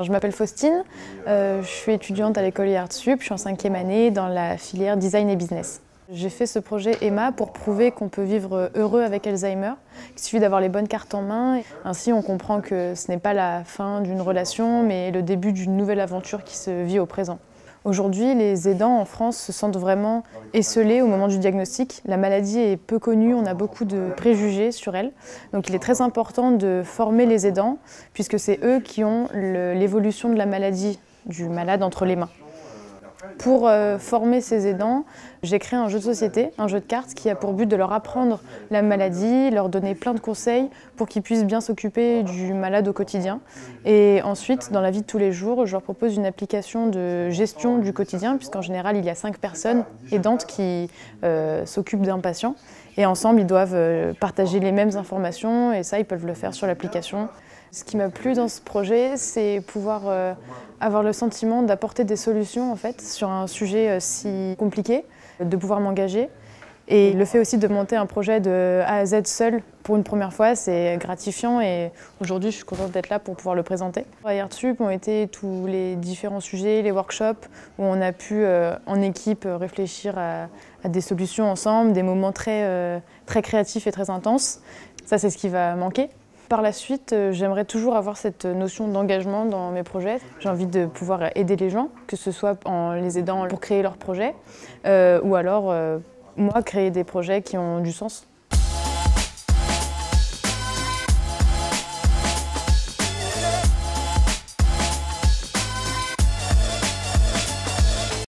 Je m'appelle Faustine, je suis étudiante à l'école IART Sup, je suis en 5e année dans la filière Design et Business. J'ai fait ce projet Emma pour prouver qu'on peut vivre heureux avec Alzheimer. Il suffit d'avoir les bonnes cartes en main. Ainsi, on comprend que ce n'est pas la fin d'une relation, mais le début d'une nouvelle aventure qui se vit au présent. Aujourd'hui, les aidants en France se sentent vraiment esseulés au moment du diagnostic. La maladie est peu connue, on a beaucoup de préjugés sur elle. Donc il est très important de former les aidants, puisque c'est eux qui ont l'évolution de la maladie du malade entre les mains. Pour former ces aidants, j'ai créé un jeu de société, un jeu de cartes qui a pour but de leur apprendre la maladie, leur donner plein de conseils pour qu'ils puissent bien s'occuper du malade au quotidien. Et ensuite, dans la vie de tous les jours, je leur propose une application de gestion du quotidien, puisqu'en général, il y a 5 personnes aidantes qui s'occupent d'un patient. Et ensemble, ils doivent partager les mêmes informations et ça, ils peuvent le faire sur l'application. Ce qui m'a plu dans ce projet, c'est pouvoir avoir le sentiment d'apporter des solutions en fait, sur un sujet si compliqué, de pouvoir m'engager. Et le fait aussi de monter un projet de A à Z seul pour une première fois, c'est gratifiant et aujourd'hui je suis contente d'être là pour pouvoir le présenter. À IART Sup ont été tous les différents sujets, les workshops où on a pu en équipe réfléchir à des solutions ensemble, des moments très créatifs et très intenses. Ça c'est ce qui va manquer. Par la suite, j'aimerais toujours avoir cette notion d'engagement dans mes projets. J'ai envie de pouvoir aider les gens, que ce soit en les aidant pour créer leurs projets ou alors moi créer des projets qui ont du sens.